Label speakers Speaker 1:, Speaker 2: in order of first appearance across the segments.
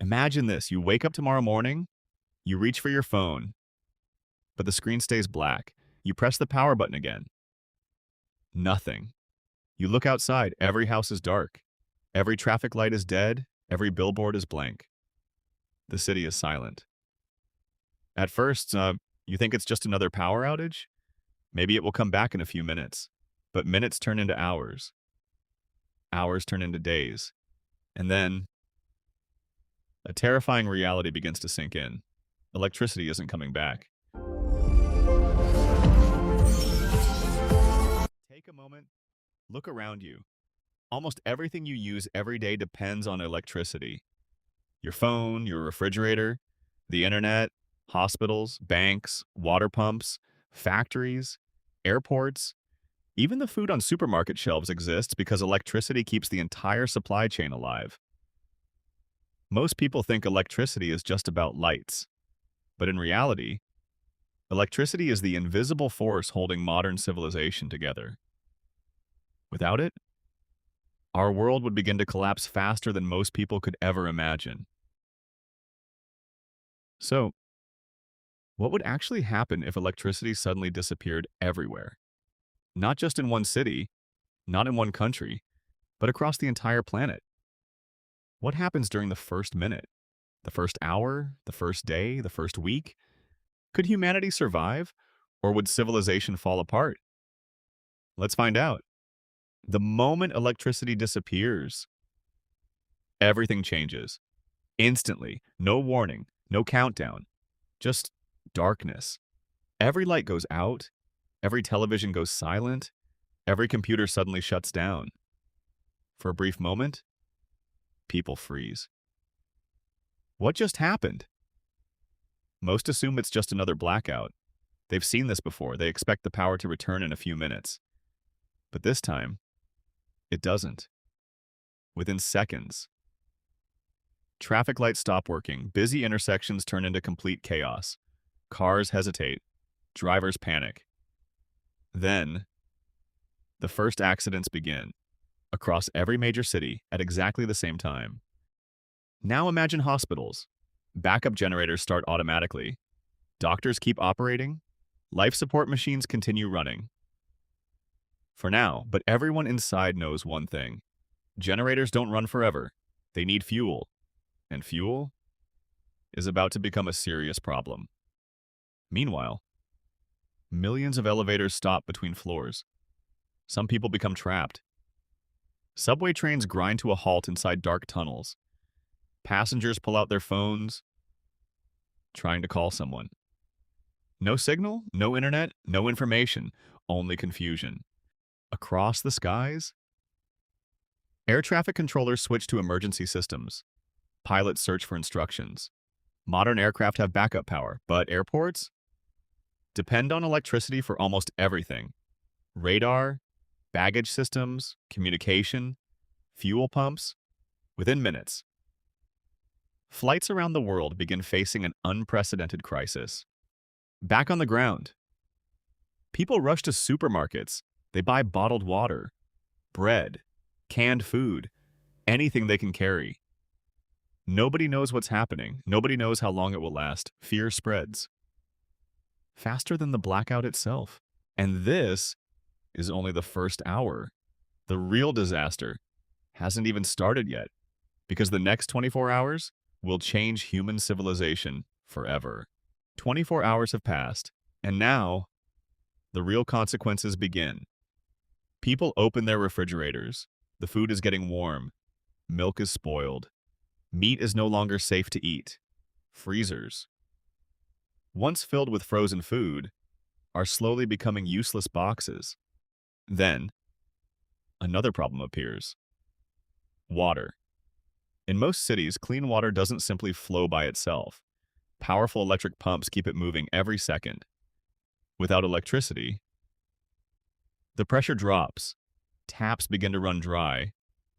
Speaker 1: Imagine this. You wake up tomorrow morning, you reach for your phone, but the screen stays black. You press the power button again. Nothing. You look outside. Every house is dark. Every traffic light is dead. Every billboard is blank. The city is silent. At first, you think it's just another power outage. Maybe it will come back in a few minutes. But minutes turn into hours. Hours turn into days. And then a terrifying reality begins to sink in. Electricity isn't coming back. Take a moment, look around you. Almost everything you use every day depends on electricity. Your phone, your refrigerator, the internet, hospitals, banks, water pumps, factories, airports. Even the food on supermarket shelves exists because electricity keeps the entire supply chain alive. Most people think electricity is just about lights, but in reality, electricity is the invisible force holding modern civilization together. Without it, our world would begin to collapse faster than most people could ever imagine. So, what would actually happen if electricity suddenly disappeared everywhere? Not just in one city, not in one country, but across the entire planet. What happens during the first minute, the first hour, the first day, the first week? Could humanity survive, or would civilization fall apart? Let's find out. The moment electricity disappears, everything changes. Instantly. No warning, no countdown. Just darkness. Every light goes out. Every television goes silent. Every computer suddenly shuts down. For a brief moment, people freeze. What just happened? Most assume it's just another blackout. They've seen this before. They expect the power to return in a few minutes. But this time, it doesn't. Within seconds, traffic lights stop working. Busy intersections turn into complete chaos. Cars hesitate. Drivers panic. Then, the first accidents begin, across every major city at exactly the same time. Now imagine hospitals. Backup generators start automatically. Doctors keep operating. Life support machines continue running. For now, but everyone inside knows one thing. Generators don't run forever. They need fuel. And fuel is about to become a serious problem. Meanwhile, millions of elevators stop between floors. Some people become trapped. Subway trains grind to a halt inside dark tunnels. Passengers pull out their phones, trying to call someone. No signal, no internet, no information, only confusion. Across the skies, air traffic controllers switch to emergency systems. Pilots search for instructions. Modern aircraft have backup power, but airports depend on electricity for almost everything. Radar, baggage systems, communication, fuel pumps. Within minutes, flights around the world begin facing an unprecedented crisis. Back on the ground, people rush to supermarkets. They buy bottled water, bread, canned food, anything they can carry. Nobody knows what's happening. Nobody knows how long it will last. Fear spreads faster than the blackout itself. And this is only the first hour. The real disaster hasn't even started yet, because the next 24 hours will change human civilization forever. 24 hours have passed, and now the real consequences begin. People open their refrigerators. The food is getting warm. Milk is spoiled. Meat is no longer safe to eat. Freezers, once filled with frozen food, are slowly becoming useless boxes. Then, another problem appears. Water. In most cities, clean water doesn't simply flow by itself. Powerful electric pumps keep it moving every second. Without electricity, the pressure drops. Taps begin to run dry.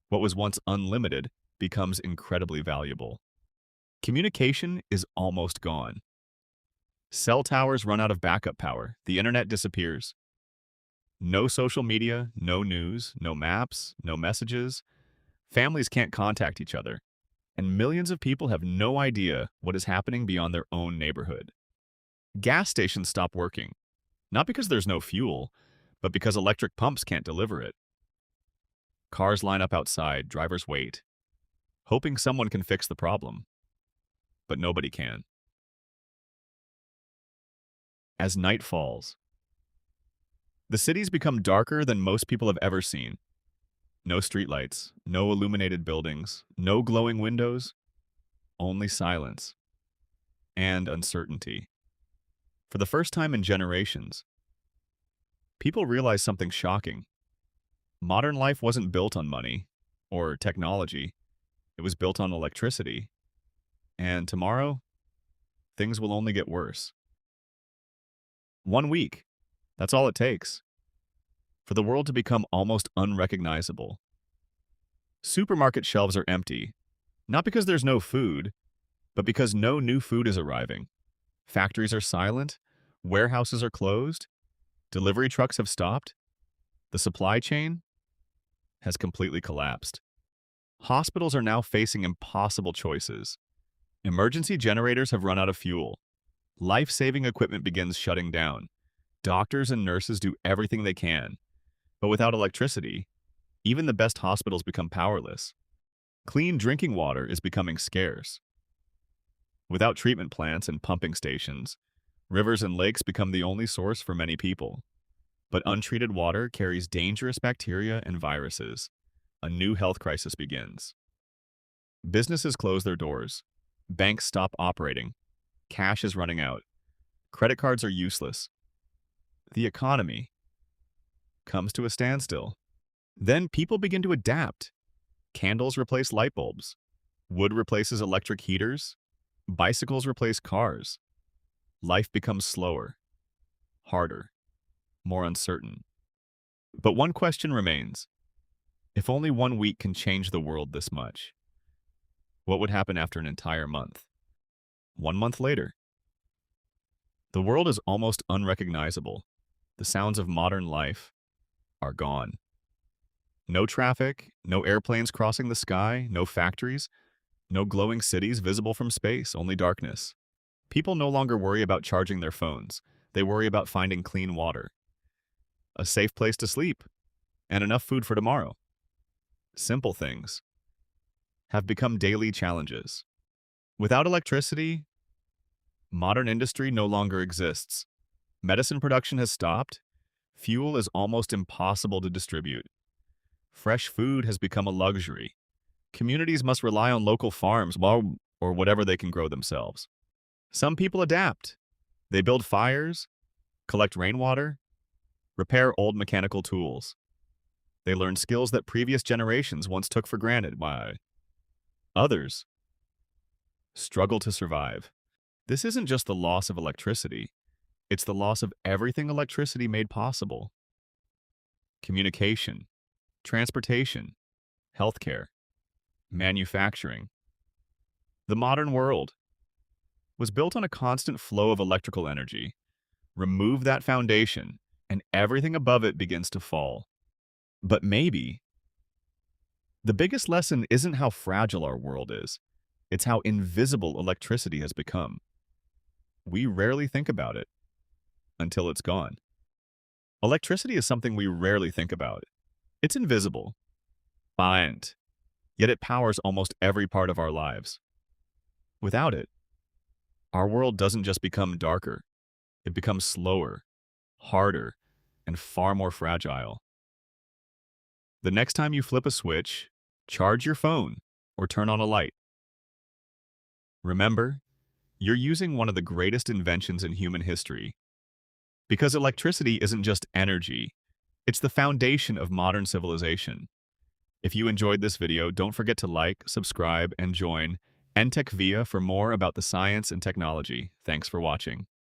Speaker 1: What was once unlimited becomes incredibly valuable. Communication is almost gone. Cell towers run out of backup power. The internet disappears. No social media, no news, no maps, no messages. Families can't contact each other. and millions of people have no idea what is happening beyond their own neighborhood. Gas stations stop working, not because there's no fuel, but because electric pumps can't deliver it. Cars line up outside, drivers wait, hoping someone can fix the problem, but nobody can. As night falls, the cities become darker than most people have ever seen. No streetlights, no illuminated buildings, no glowing windows, only silence and uncertainty. For the first time in generations, people realize something shocking. Modern life wasn't built on money or technology. It was built on electricity. And tomorrow, things will only get worse. 1 week, that's all it takes for the world to become almost unrecognizable. Supermarket shelves are empty, not because there's no food, but because no new food is arriving. Factories are silent, warehouses are closed, delivery trucks have stopped, the supply chain has completely collapsed. Hospitals are now facing impossible choices. Emergency generators have run out of fuel. Life-saving equipment begins shutting down. Doctors and nurses do everything they can. But without electricity, even the best hospitals become powerless. Clean drinking water is becoming scarce. Without treatment plants and pumping stations, rivers and lakes become the only source for many people. But untreated water carries dangerous bacteria and viruses. A new health crisis begins. Businesses close their doors. Banks stop operating. Cash is running out. Credit cards are useless. The economy comes to a standstill. Then people begin to adapt. Candles replace light bulbs. Wood replaces electric heaters. Bicycles replace cars. Life becomes slower, harder, more uncertain. But one question remains. If only 1 week can change the world this much, what would happen after an entire month? 1 month later, the world is almost unrecognizable. The sounds of modern life are gone. No traffic, no airplanes crossing the sky, no factories, no glowing cities visible from space, only darkness. People no longer worry about charging their phones. They worry about finding clean water, a safe place to sleep, and enough food for tomorrow. Simple things have become daily challenges. Without electricity, modern industry no longer exists. Medicine production has stopped. Fuel is almost impossible to distribute. Fresh food has become a luxury. Communities must rely on local farms or whatever they can grow themselves. Some people adapt. They build fires, collect rainwater, repair old mechanical tools. They learn skills that previous generations once took for granted. Why? Others struggle to survive. This isn't just the loss of electricity. It's the loss of everything electricity made possible. Communication, transportation, healthcare, manufacturing. The modern world was built on a constant flow of electrical energy. Remove that foundation, and everything above it begins to fall. But maybe the biggest lesson isn't how fragile our world is. It's how invisible electricity has become. We rarely think about it until it's gone. Electricity is something we rarely think about. It's invisible, yet it powers almost every part of our lives. Without it, our world doesn't just become darker. It becomes slower, harder, and far more fragile. The next time you flip a switch, charge your phone, or turn on a light, remember, you're using one of the greatest inventions in human history. Because electricity isn't just energy, it's the foundation of modern civilization. If you enjoyed this video, don't forget to like, subscribe, and join NTech Via for more about the science and technology. Thanks for watching.